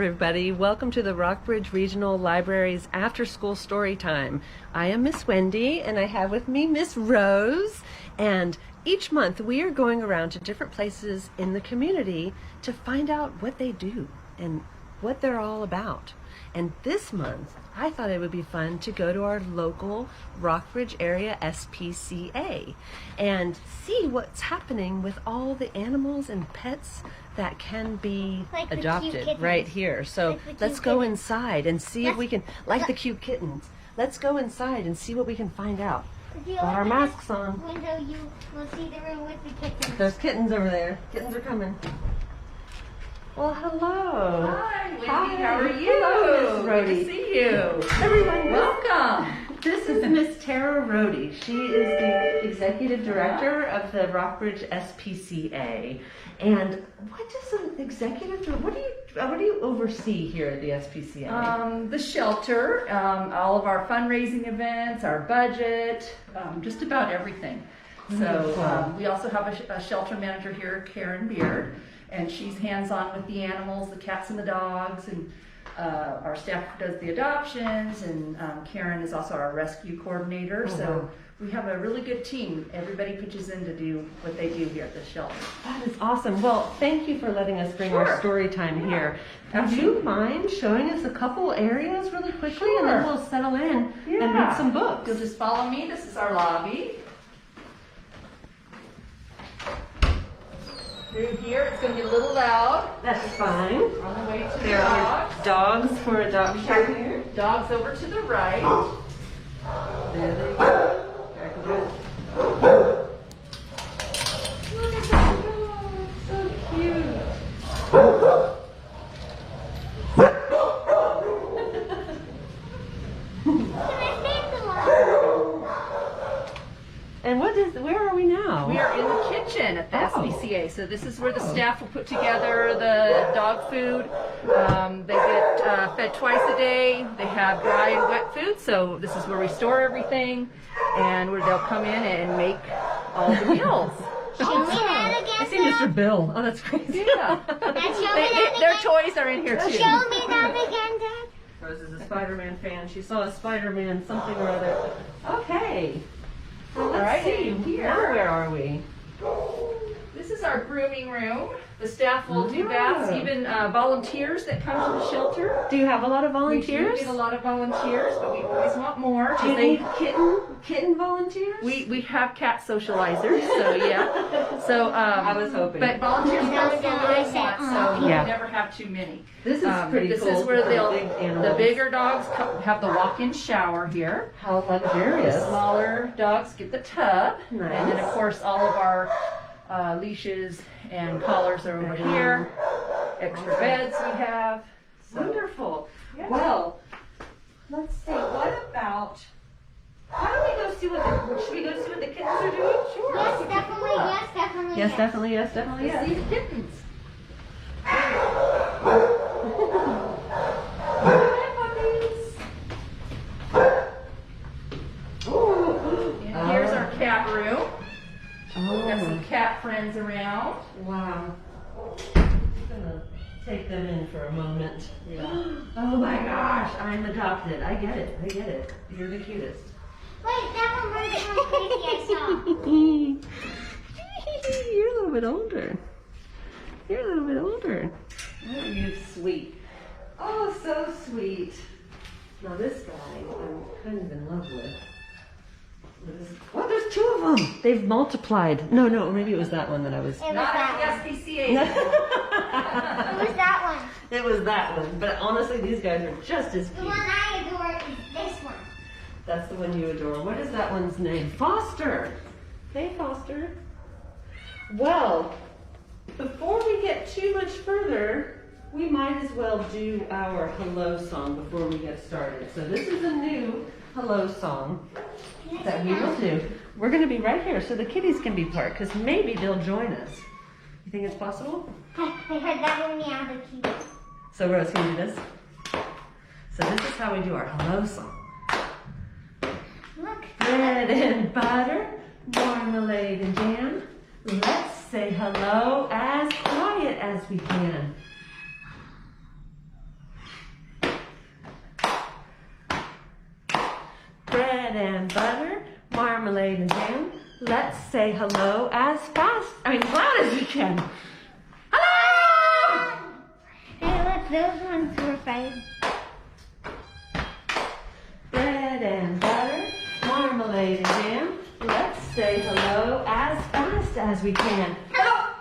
everybody. Welcome to the Rockbridge Regional Library's After-School Storytime. I am Miss Wendy, and I have with me Miss Rose. And each month we are going around to different places in the community to find out what they do and what they're all about. And this month, I thought it would be fun to go to our local Rockbridge area SPCA and see what's happening with all the animals and pets that can be adopted right here. So let's go inside and see if we can, like the cute kittens, let's go inside and see what we can find out. Got our masks on. Window, you will see the room with the kittens. There's kittens over there. Kittens are coming. Well, hello. Hi, Wendy. Hi. How are you? Hello, Miss Rhodey. Good to see you. Everyone, Welcome. this is Miss Tara Rhodey. She is the executive director of the Rockbridge SPCA. And what does an executive do? What do you oversee here at the SPCA? The shelter, all of our fundraising events, our budget, just about everything. So we also have a shelter manager here, Karen Beard, and she's hands-on with the animals, the cats and the dogs, and our staff does the adoptions, and Karen is also our rescue coordinator. So we have a really good team. Everybody pitches in to do what they do here at the shelter. That is awesome. Well, thank you for letting us bring our story time here. Would you mind showing us a couple areas really quickly, and then we'll settle in and read some books? You'll just follow me. This is our lobby. Through here, it's going to get a little loud. That's fine. On the way to the There are dogs. dogs for adoption here. Dogs over to the right. There they go. Very good. Look at that dog. So cute. And where are we now? We are in the kitchen at the SPCA. So this is where the staff will put together the dog food. They get fed twice a day. They have dry and wet food. So this is where we store everything, and where they'll come in and make all the meals. Show me that again. I see Mr. Bill. Oh, that's crazy. Yeah. Their toys are in here too. Show me that again, Dad. Rose is a Spider-Man fan. She saw a Spider-Man something or other. Okay. Well, let's see. Now where are we? This is our grooming room. The staff will do baths, even volunteers that come to the shelter. Do you have a lot of We volunteers? do get a lot of volunteers, but we always want more. Do you need kitten volunteers? We have cat socializers, so yeah. So I was hoping. but volunteers come and go where they want, so Yeah. we never have too many. This is pretty This cool. is where for big the animals. bigger dogs have the walk-in shower here. How luxurious. The smaller dogs get the tub, Nice. and then of course all of our leashes and collars are over here. Extra beds we have. Wonderful. Yeah. Well, let's see. What about? How do we go see what the? Should we go see what the kittens are doing? Sure. Yes, definitely. Yes, definitely. Yes, definitely. Yes, definitely. Let's Yes. see the kittens. And here's our cat room. Got some cat friends around. Wow. I'm gonna take them in for a moment. Oh my gosh, I'm adopted. I get it. I get it. You're the cutest. Wait, that one was the one crazy I saw. You're a little bit older. You're a little bit older. Oh, you're sweet. Oh, so sweet. Now this guy, I'm kind of in love with. Oh, there's two of them. They've multiplied. No, maybe it was that one that I was. It was Not that at the one. SPCA. It was that one. It was that one. But honestly, these guys are just as The cute. one I adore is this one. That's the one you adore. What is that one's name? Foster. Hey, Foster. Well, before we get too much further, we might as well do our hello song before we get started. So this is a new hello song that we will do. We're going to be right here so the kitties can be part, because maybe they'll join us. You think it's possible? I heard that one meow the key. So Rose, can you do this? So this is how we do our hello song. Look. Bread and butter, marmalade and jam. Let's say hello as quiet as we can. bread and butter, marmalade and jam. Let's say hello as loud as we can. Hello! Hey, look, those ones were fine. Bread and butter, marmalade and jam. Let's say hello as fast as we can. Hello!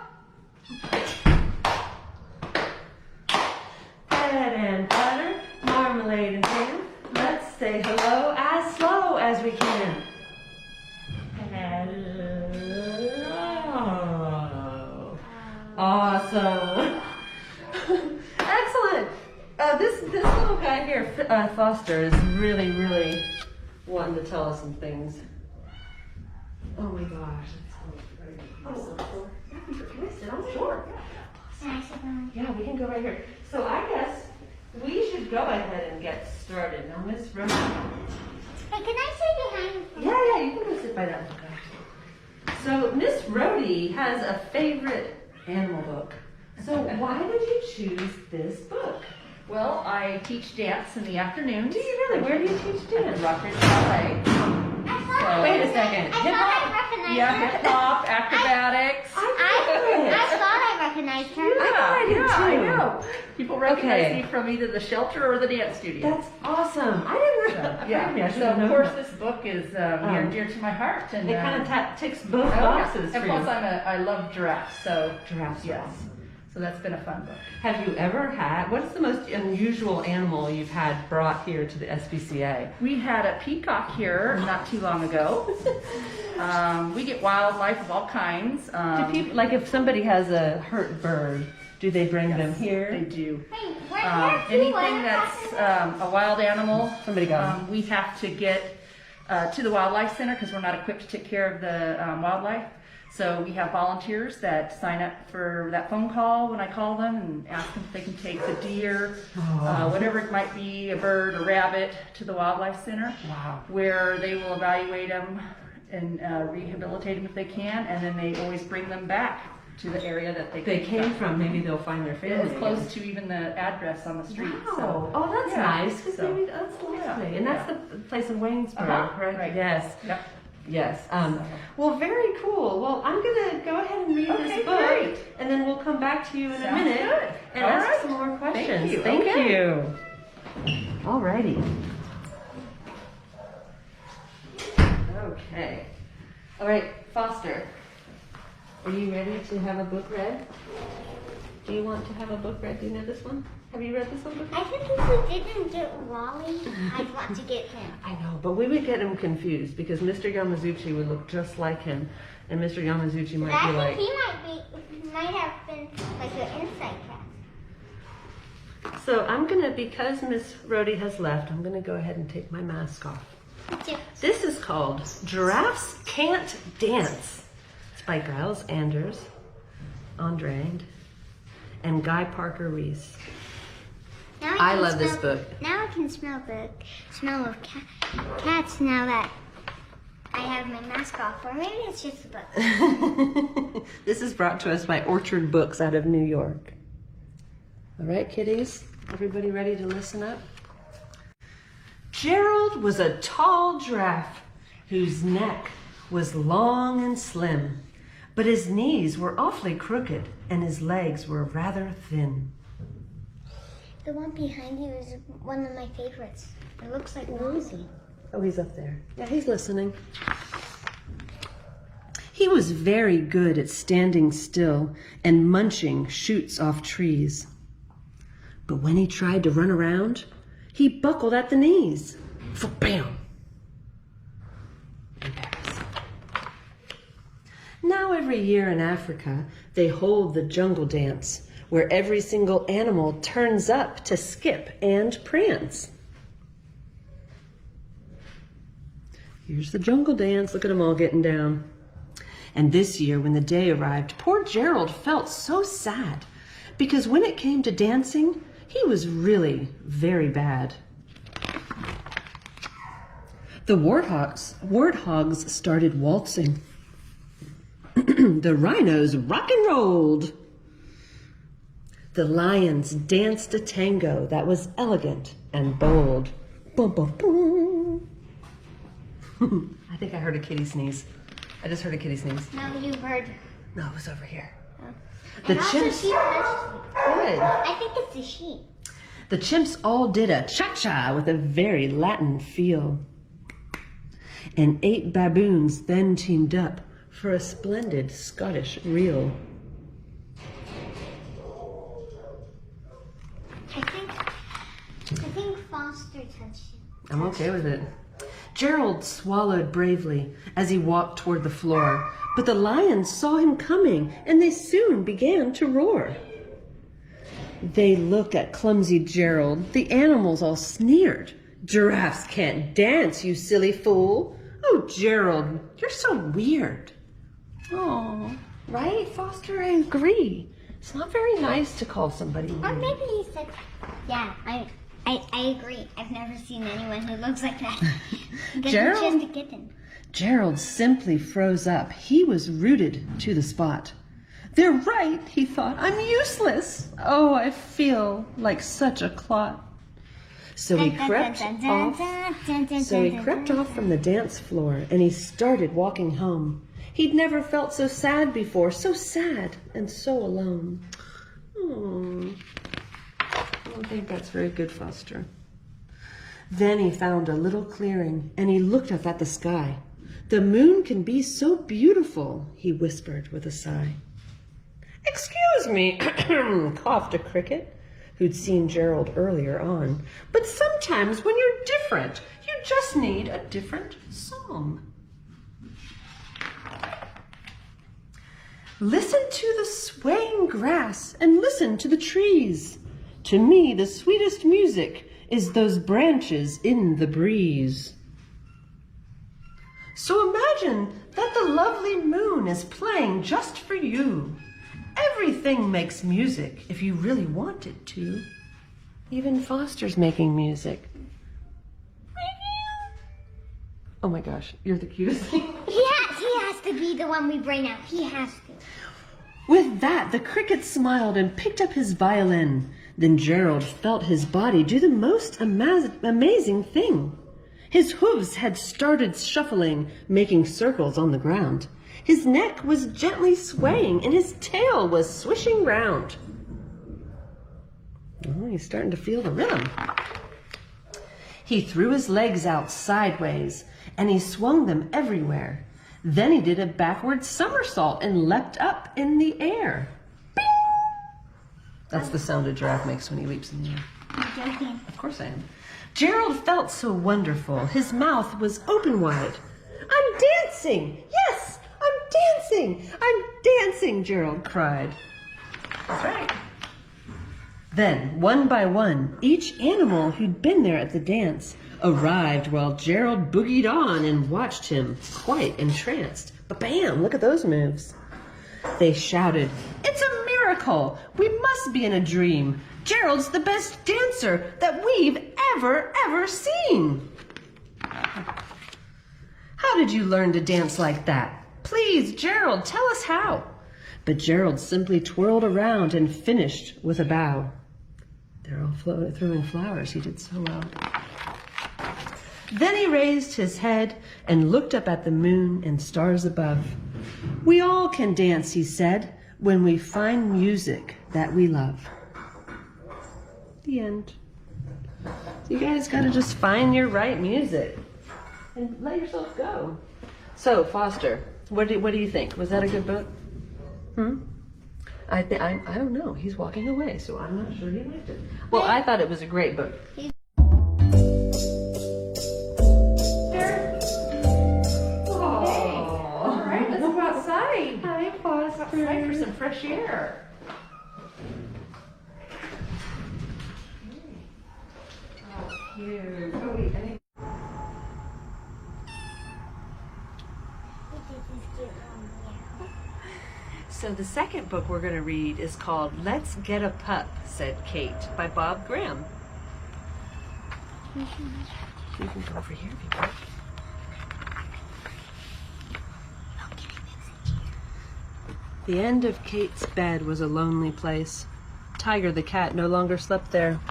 Bread and butter, marmalade and jam. Let's say hello as slow as we can. Hello. Awesome. Excellent. This little guy here, Foster, is really wanting to tell us some things. Oh my gosh. Can I sit on the floor? Yeah, we can go right here. So I guess we should go ahead and get started. Now, Miss Rhoda. Hey, can I sit behind you? Yeah, you can go sit by that book. So Miss Rhodey has a favorite animal book. So why did you choose this book? Well, I teach dance in the afternoons. Do you really? Where do you teach At dance? the Rockbridge Ballet. Wait a second. I thought I recognized Yeah, her. hip hop, acrobatics. I thought I recognized her. I did too. I know. People recognize Okay. me from either the shelter or the dance studio. That's awesome. I didn't know. Yeah. So of course this book is near and dear to my heart, and It kind of ticks both oh, yeah. boxes And for plus you. I love giraffes, so Giraffes. yes. So that's been a fun book. Have you ever had, what's the most unusual animal you've had brought here to the SPCA? We had a peacock here not too long ago. We get wildlife of all kinds. Do people, like if somebody has a hurt bird, do they bring them here? They do. Hey, where Anything that's a wild animal, Somebody got 'em. we have to get to the wildlife center because we're not equipped to take care of the wildlife. So we have volunteers that sign up for that phone call when I call them and ask them if they can take the deer, whatever it might be, a bird, a rabbit, to the wildlife center. Wow. Where they will evaluate them and rehabilitate them if they can, and then they always bring them back to the area that they They came from, maybe they'll find their family. It's close to even the address on the street. Wow. So. Oh, that's Yeah, nice. 'Cause so- maybe that's lovely. Yeah, And that's yeah. the place in Waynesboro, correct? Right. Yes. Yep. Yes. Well, very cool. Well, I'm going to go ahead and read Okay, this book, great. and then we'll come back to you in a Sounds minute good. and All ask right. some more questions. you. Thank Okay. you. All righty. Okay. All right, Foster. Are you ready to have a book read? Do you want to have a book read? Do you know this one? Have you read this one before? I think if we didn't get Wally, I'd want to get him. I know, but we would get him confused because Mr. Yamazuchi would look just like him, and Mr. Yamazuchi might I be like, think he might have been like an inside cat. so I'm gonna, because Miss Rhodey has left, I'm gonna go ahead and take my mask off. This is called Giraffes Can't Dance. It's by Giles, Andreae, and Guy Parker-Rees. Now I can love this smell- book. Now I can smell the smell of cats now that I have my mask off. Or maybe it's just a book. This is brought to us by Orchard Books out of New York. All right, kiddies, everybody ready to listen up? Gerald was a tall giraffe whose neck was long and slim, but his knees were awfully crooked and his legs were rather thin. The one behind you is one of my favorites. It looks like Rosie. Oh, he's up there. Yeah, he's listening. He was very good at standing still and munching shoots off trees. But when he tried to run around, he buckled at the knees. Bam! Embarrassing. Now every year in Africa, they hold the jungle dance, where every single animal turns up to skip and prance. Here's the jungle dance. Look at them all getting down. And this year, when the day arrived, poor Gerald felt so sad because when it came to dancing, he was really very bad. The warthogs started waltzing. The rhinos rock and rolled. The lions danced a tango that was elegant and bold. Bum, bum, boom. I think I heard a kitty sneeze. I just heard a kitty sneeze. No, you heard. No, it was over here. Oh. The And also chimps. she touched me. Good. I think it's a sheep. The chimps all did a cha-cha with a very Latin feel. And 8 baboons then teamed up for a splendid Scottish reel. I think Foster touched it. I'm okay with it. Gerald swallowed bravely as he walked toward the floor, but the lions saw him coming, and they soon began to roar. They looked at clumsy Gerald. The animals all sneered. Giraffes can't dance, you silly fool. Oh, Gerald, you're so weird. Oh, right, Foster? I agree. It's not very nice to call somebody Or weird. maybe he said, yeah, I agree. I've never seen anyone who looks like that. Because Gerald? he's just a kitten. Gerald simply froze up. He was rooted to the spot. They're right, he thought. I'm useless. Oh, I feel like such a clot. So he crept off from the dance floor, and he started walking home. He'd never felt so sad before, so sad and so alone. I don't think that's very good, Foster. Then he found a little clearing, and he looked up at the sky. The moon can be so beautiful, he whispered with a sigh. Excuse me, coughed a cricket, who'd seen Gerald earlier on. But sometimes when you're different, you just need a different song. Listen to the swaying grass and listen to the trees. To me, the sweetest music is those branches in the breeze. So imagine that the lovely moon is playing just for you. Everything makes music if you really want it to. Even Foster's making music. Oh my gosh, you're the cutest thing. He has to be the one we bring out. He has to. With that, the cricket smiled and picked up his violin. Then Gerald felt his body do the most amazing thing. His hooves had started shuffling, making circles on the ground. His neck was gently swaying, and his tail was swishing round. Oh, he's starting to feel the rhythm. He threw his legs out sideways, and he swung them everywhere. Then he did a backward somersault and leapt up in the air. Bing! That's the sound a giraffe makes when he leaps in the air. I'm joking. Of course I am. Gerald felt so wonderful. His mouth was open wide. I'm dancing! Yes, I'm dancing! I'm dancing, Gerald cried. That's right. Then, one by one, each animal who'd been there at the dance arrived while Gerald boogied on and watched him, quite entranced. Ba-bam! Look at those moves. They shouted, "It's a miracle! We must be in a dream! Gerald's the best dancer that we've ever seen!" How did you learn to dance like that? Please, Gerald, tell us how. But Gerald simply twirled around and finished with a bow. They're all throwing flowers. He did so well. Then he raised his head and looked up at the moon and stars above. We all can dance, he said, when we find music that we love. The end. You guys got to just find your right music and let yourself go. So, Foster, what do you think? Was that a good book? I don't know. He's walking away, so I'm not sure he liked it. Well, I thought it was a great book. All right, let's go outside. Hi, Foster. Outside for some fresh air. Oh, cute. Oh, wait, I think. So the second book we're going to read is called Let's Get a Pup, Said Kate, by Bob Graham. You can go over here if you want. The end of Kate's bed was a lonely place. Tiger the cat no longer slept there.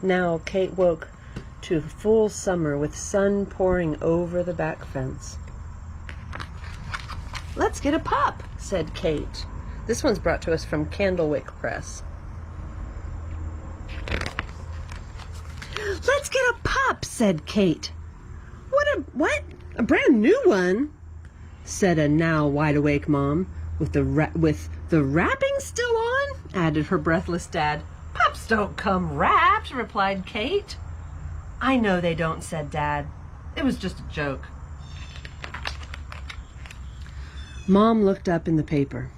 Now Kate woke to full summer with sun pouring over the back fence. "Let's get a pup," said Kate. This one's brought to us from Candlewick Press. "Let's get a pup," said Kate. What? A brand new one?" said a now wide-awake mom. With the wrapping still on?" added her breathless dad. "Pups don't come wrapped," replied Kate. "I know they don't," said Dad. "It was just a joke." Mom looked up in the paper.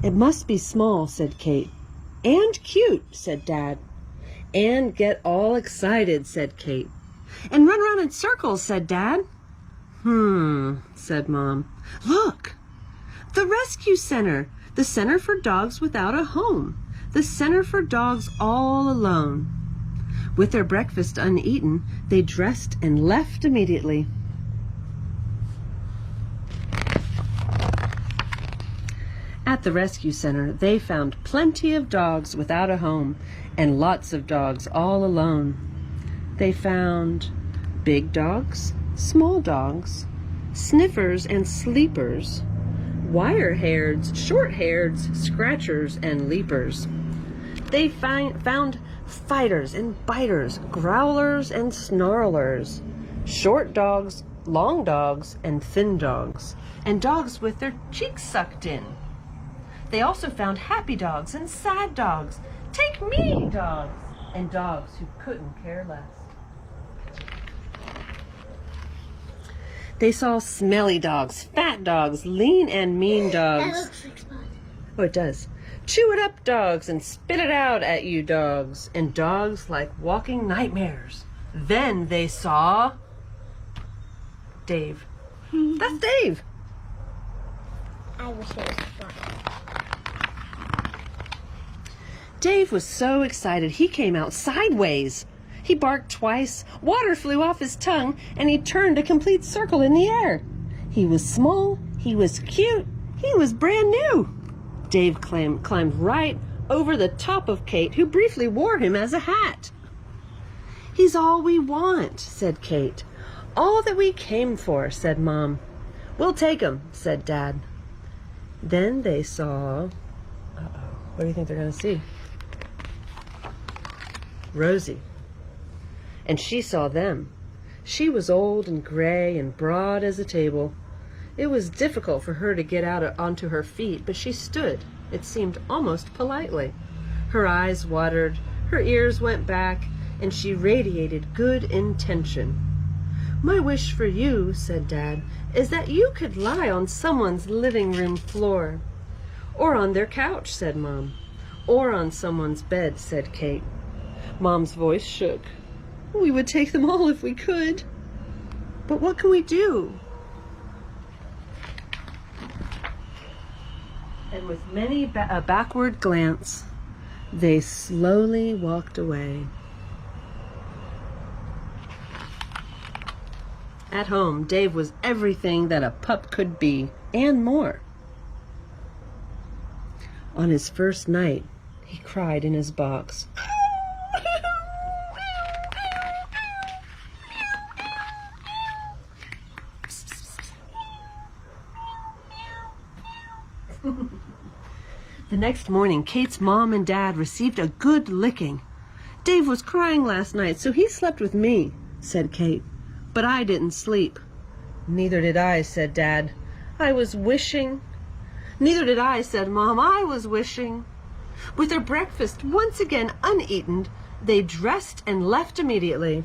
"It must be small," said Kate. "And cute," said Dad. "And get all excited," said Kate. "And run around in circles," said Dad. Said Mom. "Look! The rescue center! The center for dogs without a home. The center for dogs all alone." With their breakfast uneaten, they dressed and left immediately. At the rescue center, they found plenty of dogs without a home and lots of dogs all alone. They found big dogs, small dogs, sniffers and sleepers, wire-haireds, short-haireds, scratchers, and leapers. They found fighters and biters, growlers and snarlers, short dogs, long dogs, and thin dogs, and dogs with their cheeks sucked in. They also found happy dogs and sad dogs, take me dogs, and dogs who couldn't care less. They saw smelly dogs, fat dogs, lean and mean That dogs. looks like fun. Oh, it does. Chew it up dogs and spit it out at you dogs, and dogs like walking nightmares. Then they saw Dave. That's Dave. I wish it was fun. Dave was so excited he came out sideways. He barked twice, water flew off his tongue, and he turned a complete circle in the air. He was small, he was cute, he was brand new. Dave climbed right over the top of Kate, who briefly wore him as a hat. "He's all we want," said Kate. "All that we came for," said Mom. "We'll take him," said Dad. Then they saw... What do you think they're going to see? Rosie. And she saw them. She was old and gray and broad as a table. It was difficult for her to get out onto her feet, but she stood, it seemed almost politely. Her eyes watered, her ears went back, and she radiated good intention. "My wish for you," said Dad, "is that you could lie on someone's living room floor." "Or on their couch," said Mom. "Or on someone's bed," said Kate. Mom's voice shook. "We would take them all if we could. But what can we do?" And with many a backward glance, they slowly walked away. At home, Dave was everything that a pup could be, and more. On his first night, he cried in his box. The next morning, Kate's mom and dad received a good licking. "Dave was crying last night, so he slept with me," said Kate. "But I didn't sleep." "Neither did I," said Dad. "I was wishing." "Neither did I," said Mom. "I was wishing." With their breakfast once again uneaten, they dressed and left immediately.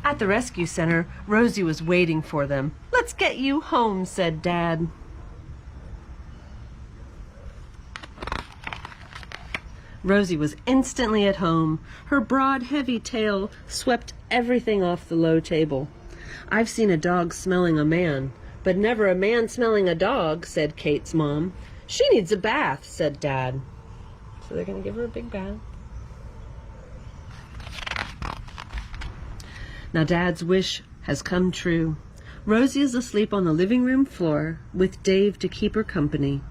At the rescue center, Rosie was waiting for them. "Let's get you home," said Dad. Rosie was instantly at home. Her broad, heavy tail swept everything off the low table. "I've seen a dog smelling a man, but never a man smelling a dog," said Kate's mom. "She needs a bath," said Dad. So they're going to give her a big bath. Now Dad's wish has come true. Rosie is asleep on the living room floor with Dave to keep her company.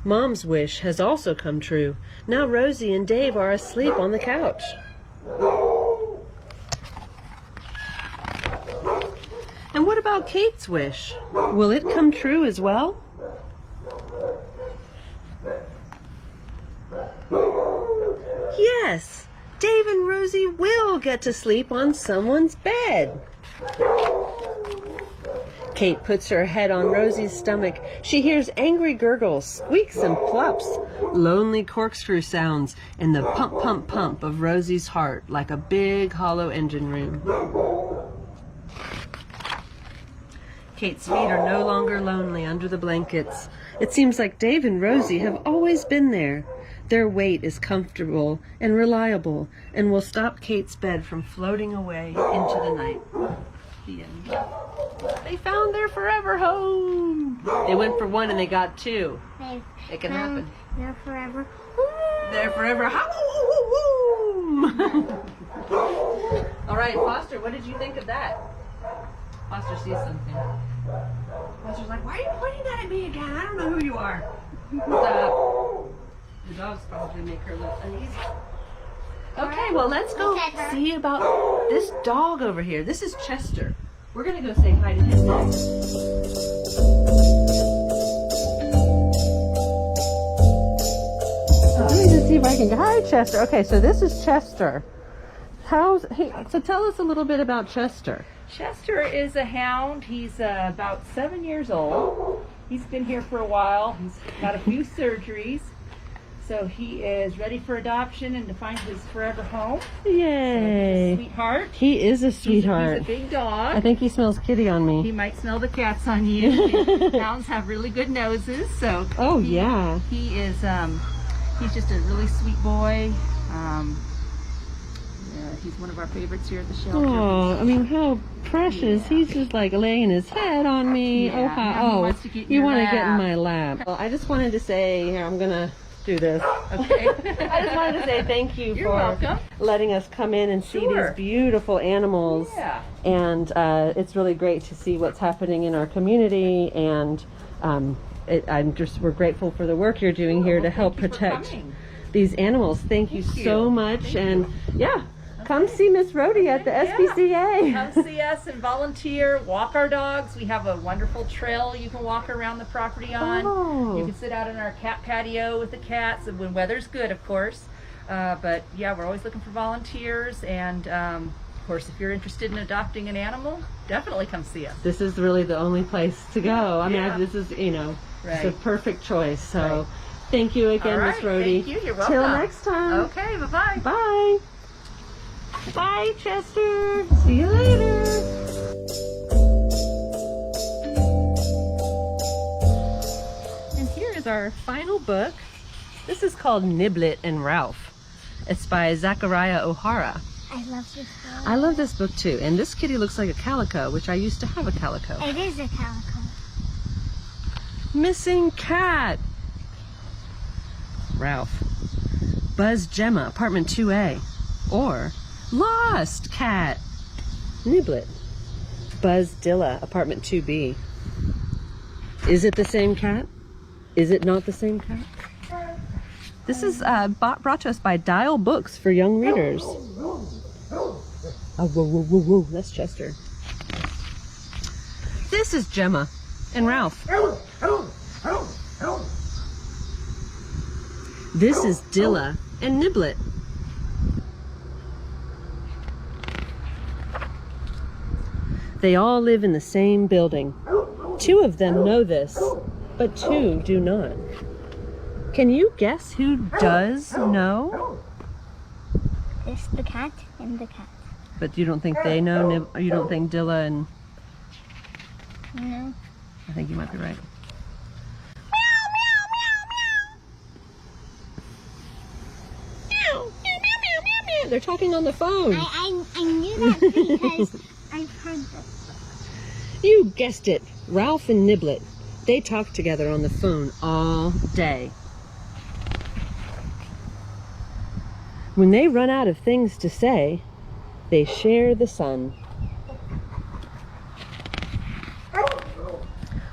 Mom's wish has also come true. Now Rosie and Dave are asleep on the couch. And what about Kate's wish? Will it come true as well? Yes, Dave and Rosie will get to sleep on someone's bed. Kate puts her head on Rosie's stomach. She hears angry gurgles, squeaks and plops, lonely corkscrew sounds, and the pump, pump, pump of Rosie's heart like a big hollow engine room. Kate's feet are no longer lonely under the blankets. It seems like Dave and Rosie have always been there. Their weight is comfortable and reliable and will stop Kate's bed from floating away into the night. The end. They found their forever home. They went for one and they got two. It can happen. They're forever. They're forever home. All right, Foster, what did you think of that? Foster sees something. Foster's like, why are you pointing that at me again? I don't know who you are. Stop. The dogs probably make her look uneasy. Okay, well, let's go see about this dog over here. This is Chester. We're going to go say hi to him next. Let me just see if I can go. Hi, Chester. Okay, so this is Chester. So tell us a little bit about Chester. Chester is a hound. He's about 7 years old. He's been here for a while. He's got a few surgeries. So he is ready for adoption and to find his forever home. Yay. So he's a sweetheart. He is a sweetheart. He's a big dog. I think he smells kitty on me. He might smell the cats on you. Hounds have really good noses, so. Oh, yeah. He is. He's just a really sweet boy. He's one of our favorites here at the shelter. Oh, I mean, how precious. Yeah. He's just like laying his head on me. Yeah, Oh, wants to get in you your want to lap. get in my lap. Well, I just wanted to say, here, I'm going to do this. Okay. I just wanted to say thank you You're for welcome. letting us come in and see Sure. these beautiful animals. Yeah. And it's really great to see what's happening in our community. And we're grateful for the work you're doing here to help Thank you for protect coming. these animals. Thank you so much. Thank and you. yeah. Come see Miss Rhodey at the SPCA. Come see us and volunteer. Walk our dogs. We have a wonderful trail you can walk around the property on. Oh. You can sit out in our cat patio with the cats, and when weather's good, of course. But yeah, we're always looking for volunteers. And of course, if you're interested in adopting an animal, definitely come see us. This is really the only place to go. I mean, Yeah. this is, it's Right. a perfect choice. So Right. thank you again, All Miss right, Rhodey. thank you. You're welcome. Till next time. Okay, bye-bye. Bye. Bye, Chester. See you later. And here is our final book. This is called Niblet and Ralph. It's by Zachariah OHora. I love this book. I love this book too. And this kitty looks like a calico, which I used to have a calico. It is a calico. Missing cat. Ralph. Buzz Gemma, apartment 2A. Or lost cat. Niblet. Buzz Dilla, apartment 2B. Is it the same cat? Is it not the same cat? This is brought to us by Dial Books for young readers. Oh, whoa, whoa, whoa, whoa. That's Chester. This is Gemma and Ralph. This is Dilla and Niblet. They all live in the same building. 2 of them know this, but 2 do not. Can you guess who does know? It's the cat and the cat. But you don't think they know? You don't think Dilla and... No. I think you might be right. They're talking on the phone. I knew that because I've heard this. You guessed it. Ralph and Niblet. They talk together on the phone all day. When they run out of things to say, they share the sun.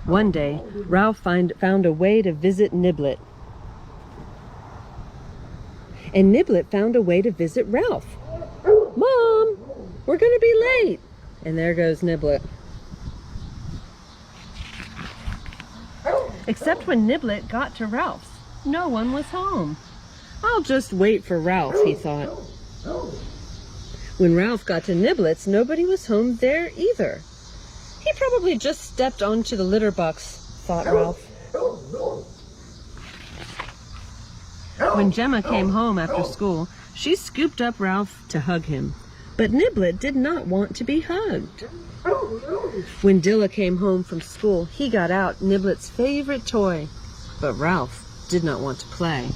One day, Ralph found a way to visit Niblet. and Niblet found a way to visit Ralph. Mom, we're going to be late. And there goes Niblet. Except when Niblet got to Ralph's, no one was home. I'll just wait for Ralph, he thought. When Ralph got to Niblet's, nobody was home there either. He probably just stepped onto the litter box, thought Ralph. When Gemma came home after school, she scooped up Ralph to hug him. But Niblet did not want to be hugged. When Dilla came home from school, he got out Niblet's favorite toy. But Ralph did not want to play.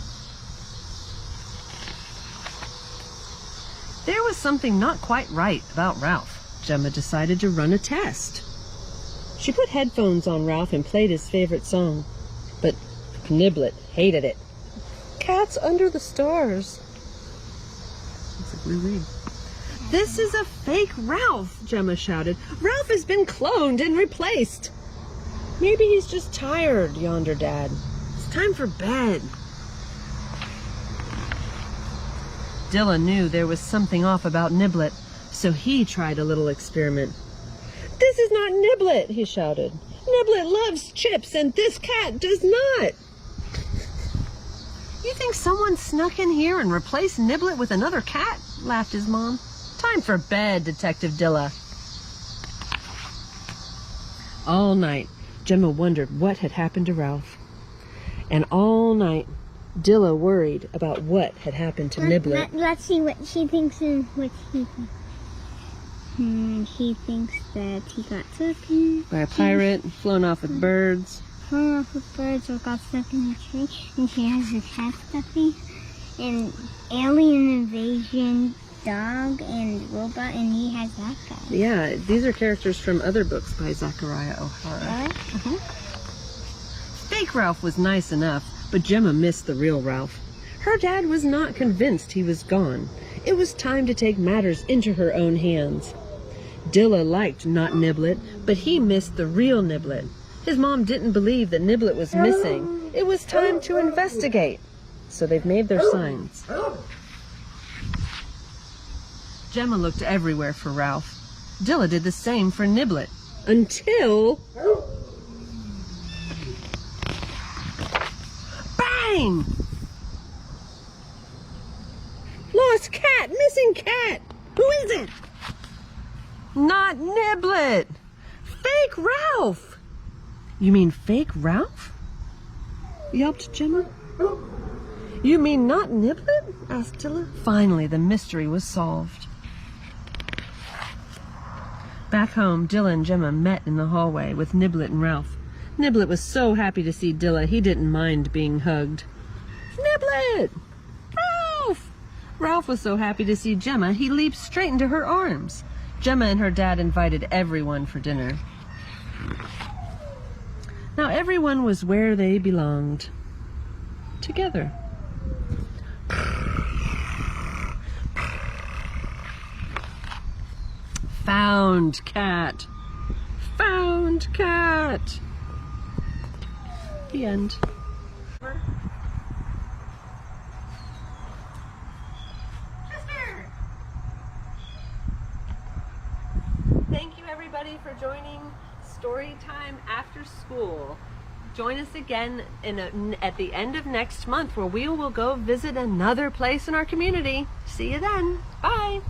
There was something not quite right about Ralph. Gemma decided to run a test. She put headphones on Ralph and played his favorite song. But Niblet hated it. Cats under the stars. It's a blue ring. This is a fake Ralph, Gemma shouted. Ralph has been cloned and replaced. Maybe he's just tired, yawned her dad. It's time for bed. Dilla knew there was something off about Niblet, so he tried a little experiment. This is not Niblet, he shouted. Niblet loves chips and this cat does not. You think someone snuck in here and replaced Niblet with another cat? Laughed his mom. Time for bed, Detective Dilla. All night, Gemma wondered what had happened to Ralph. And all night, Dilla worried about what had happened to Niblet. Let's see what she thinks and what he thinks. He thinks that he got taken By a pirate, flown off with birds. Flown off with birds or got stuck in a tree. And she has a cat stuffy. And alien invasion dog and robot, and he has that guy. Yeah, these are characters from other books by Zachariah OHora. Fake Ralph was nice enough, but Gemma missed the real Ralph. Her dad was not convinced he was gone. It was time to take matters into her own hands. Dilla liked not Niblet, but he missed the real Niblet. His mom didn't believe that Niblet was missing. It was time to investigate. So they've made their signs. Gemma looked everywhere for Ralph. Dilla did the same for Niblet. Until... Bang! Lost cat! Missing cat! Who is it? Not Niblet! Fake Ralph! You mean fake Ralph? Yelped Gemma. You mean not Niblet? Asked Dilla. Finally, the mystery was solved. Back home, Dilla and Gemma met in the hallway with Niblet and Ralph. Niblet was so happy to see Dilla, he didn't mind being hugged. Niblet! Ralph! Ralph was so happy to see Gemma, he leaped straight into her arms. Gemma and her dad invited everyone for dinner. Now everyone was where they belonged. Together. Found cat. Found cat. The end. Thank you everybody for joining Storytime After School. Join us again at the end of next month where we will go visit another place in our community. See you then. Bye.